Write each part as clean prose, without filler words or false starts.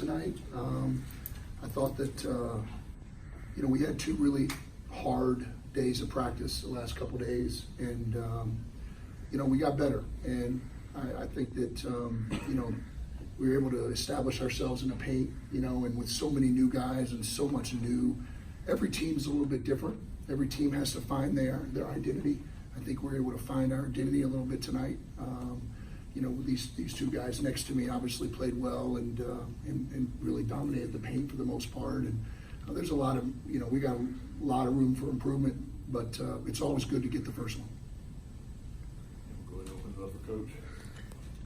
tonight. I thought that, we had two really hard days of practice the last couple of days, and, we got better. And I think that, we were able to establish ourselves in the paint, and with so many new guys and so much new, every team's a little bit different. Every team has to find their identity. I think we're able to find our identity a little bit tonight. These two guys next to me obviously played well and really dominated the paint for the most part. And there's a lot of, we got a lot of room for improvement, but it's always good to get the first one. Go ahead and open it up for Coach.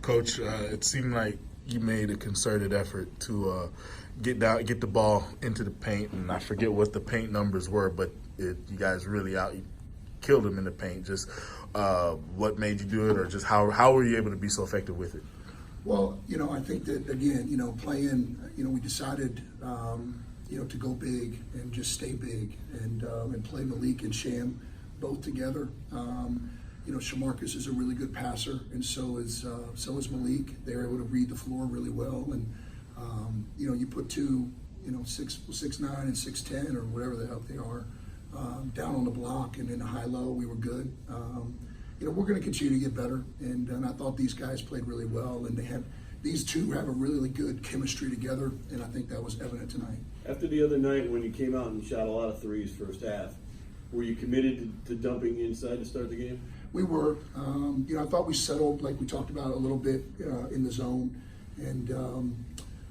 Coach, it seemed like you made a concerted effort to get the ball into the paint, and I forget what the paint numbers were, but you guys really killed them in the paint. Just what made you do it, or just how were you able to be so effective with it? Well, I think that again, playing, we decided, to go big and just stay big and play Malik and Sham both together. Sha'markus is a really good passer, and so is Malik. They're able to read the floor really well, and you put two, 6'9" and 6'10" or whatever the hell they are, down on the block and in the high-low, we were good. We're going to continue to get better, and I thought these guys played really well, and these two have a really good chemistry together, and I think that was evident tonight. After the other night when you came out and shot a lot of threes first half, were you committed to dumping inside to start the game? We were. I thought we settled, like we talked about, a little bit in the zone, and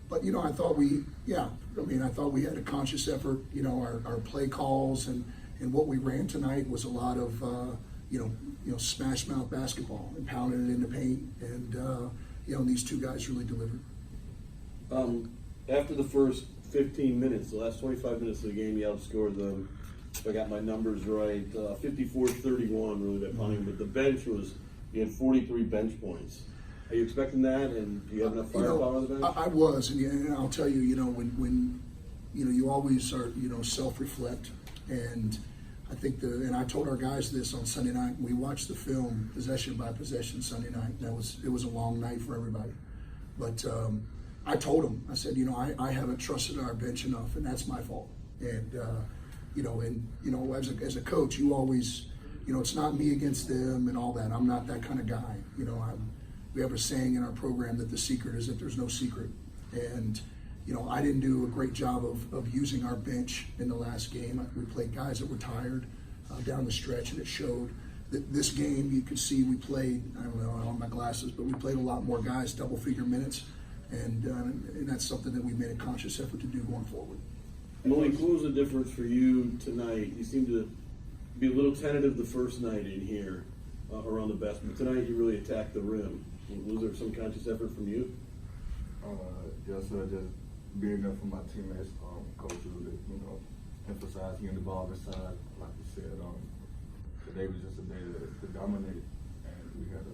but I thought I thought we had a conscious effort. Our play calls and what we ran tonight was a lot of smash mouth basketball and pounding it in the paint, and these two guys really delivered. After the first 15 minutes, the last 25 minutes of the game, you outscored them. If I got my numbers right, 54-31 really by pounding, but the bench you had 43 bench points. Are you expecting that, and do you have enough firepower on the bench? I was, and I'll tell you, when you always are, self-reflect, and I think and I told our guys this on Sunday night. We watched the film possession by possession Sunday night. It was a long night for everybody, but I told them, I said, I haven't trusted our bench enough, and that's my fault. And as a coach, you always, it's not me against them and all that. I'm not that kind of guy. We have a saying in our program that the secret is that there's no secret. And, I didn't do a great job of using our bench in the last game. We played guys that were tired down the stretch, and it showed. This game, you could see we played, I don't know, I don't have my glasses, but we played a lot more guys, double-figure minutes. And that's something that we made a conscious effort to do going forward. Malik, what was the difference for you tonight? You seemed to be a little tentative the first night in here around the basket, but tonight you really attacked the rim. Was there some conscious effort from you? Yes, sir. Just being there for my teammates, coach really, emphasize getting the ball inside. Like you said, today was just a day to dominate, and we had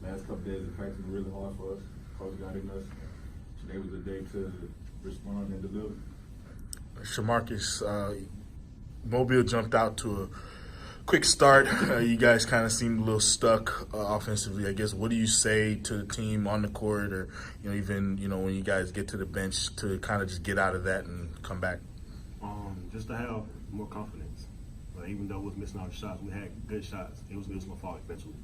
last couple days of practice were really hard for us. Coach got in us. Today was a day to respond and deliver. Sha'markus, Mobile jumped out to a quick start. You guys kind of seemed a little stuck offensively. I guess, what do you say to the team on the court, or even when you guys get to the bench, to kind of just get out of that and come back? Just to have more confidence. Even though we was missing all the shots, we had good shots. It was my fault eventually.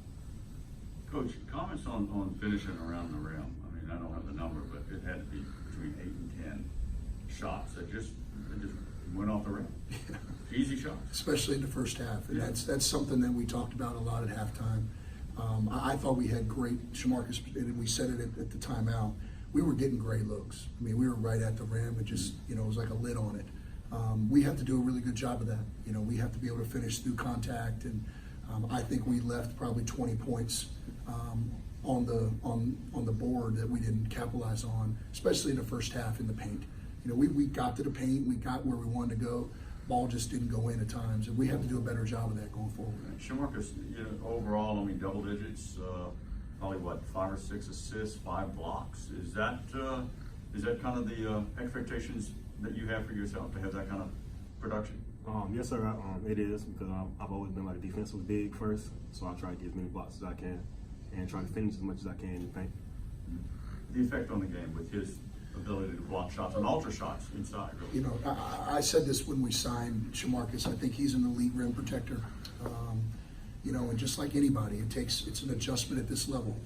Coach, comments on finishing around the rim. I mean, I don't have the number, but it had to be between 8 and 10 shots that just went off the rim. Easy shots, especially in the first half, and that's something that we talked about a lot at halftime. I thought we had great Sha'markus, and we said it at the timeout. We were getting great looks. I mean, we were right at the rim, and just it was like a lid on it. We have to do a really good job of that. We have to be able to finish through contact, and I think we left probably 20 points on the board that we didn't capitalize on, especially in the first half in the paint. We got to the paint, we got where we wanted to go. Ball just didn't go in at times, and we have to do a better job of that going forward. Sha'markus, overall, I mean, double digits, probably 5 or 6 assists, 5 blocks. Is that kind of the expectations that you have for yourself, to have that kind of production? Yes, sir. It is, because I've always been like a defensive big first, so I try to get as many blocks as I can and try to finish as much as I can in the paint. The effect on the game with his ability to block shots and alter shots inside. Really. You know, I said this when we signed Sha'markus. I think he's an elite rim protector. You know, and just like anybody, it's an adjustment at this level.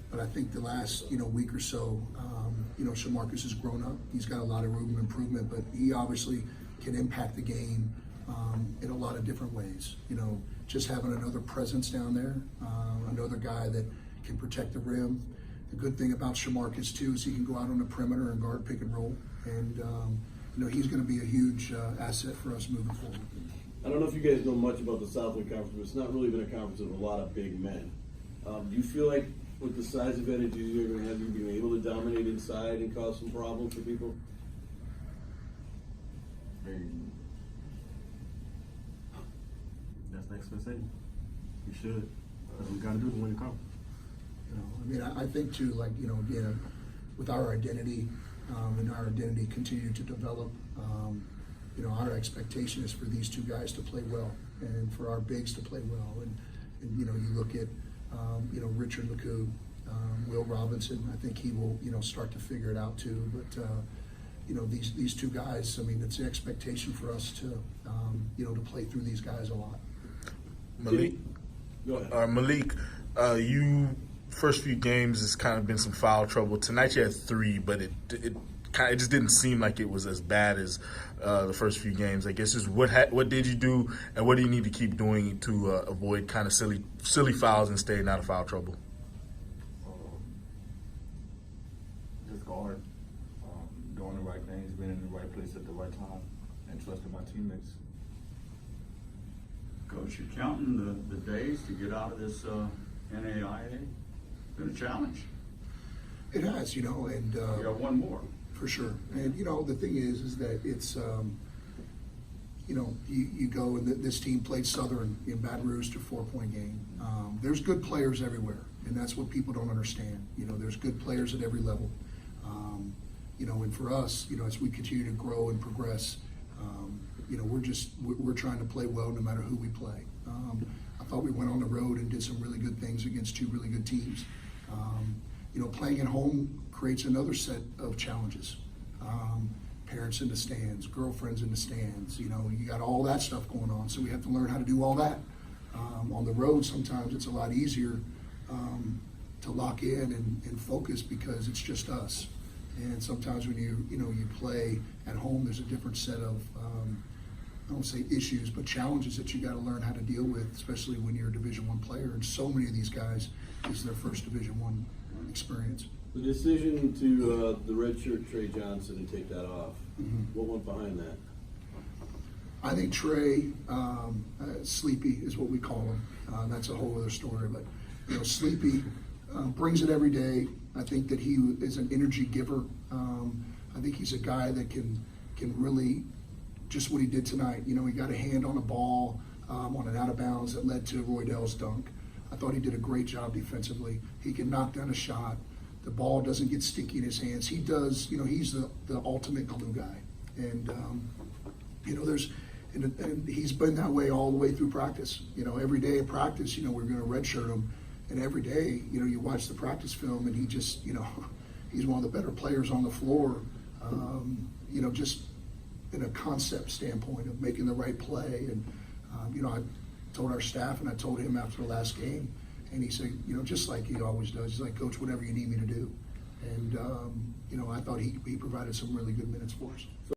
But I think the last, week or so, Sha'markus has grown up. He's got a lot of room of improvement, but he obviously can impact the game in a lot of different ways. You know, just having another presence down there, another guy that can protect the rim. The good thing about Sha'markus too is he can go out on the perimeter and guard pick and roll, and he's going to be a huge asset for us moving forward. I don't know if you guys know much about the Southland Conference, but it's not really been a conference of a lot of big men. Do you feel like with the size of energy you're going to have, you'll be able to dominate inside and cause some problems for people? That's the expectation. You should. That's what we got to do to win the conference. I think too, again, with our identity and our identity continue to develop, our expectation is for these two guys to play well and for our bigs to play well. And you look at, Richard LeCoux, Will Robinson, I think he will, start to figure it out too. But, these two guys, it's the expectation for us to, to play through these guys a lot. Malik, Go ahead. Malik, you first few games has kind of been some foul trouble. Tonight you had 3, but it just didn't seem like it was as bad as the first few games. I guess just what did you do, and what do you need to keep doing to avoid kind of silly fouls and staying out of foul trouble? Just guard, doing the right things, being in the right place at the right time, and trusting my teammates. Coach, you're counting the days to get out of this NAIA. It's been a challenge. It has, and You got one more. for sure. And the thing is that it's you go and this team played Southern in Baton Rouge to 4-point game. There's good players everywhere, and that's what people don't understand. There's good players at every level. And for us, as we continue to grow and progress, we're trying to play well no matter who we play. I thought we went on the road and did some really good things against 2 really good teams. Playing at home creates another set of challenges. Parents in the stands, girlfriends in the stands, you got all that stuff going on, so we have to learn how to do all that. On the road, sometimes it's a lot easier to lock in and focus because it's just us. And sometimes when you play at home, there's a different set of, I don't say issues, but challenges that you got to learn how to deal with, especially when you're a Division I player. And so many of these guys, this is their first Division I experience. The decision to the redshirt Trey Johnson and take that off, what went behind that? I think Trey, Sleepy is what we call him. That's a whole other story. But, Sleepy brings it every day. I think that he is an energy giver. I think he's a guy that can really, just what he did tonight. He got a hand on a ball on an out of bounds that led to Roydell's dunk. I thought he did a great job defensively. He can knock down a shot. The ball doesn't get sticky in his hands. He does, he's the ultimate glue guy. And, and he's been that way all the way through practice. Every day of practice, we're going to redshirt him. And every day, you watch the practice film and he just, he's one of the better players on the floor, just in a concept standpoint of making the right play. And, I told our staff and I told him after the last game, and he said, just like he always does, he's like, Coach, whatever you need me to do. And, I thought he provided some really good minutes for us.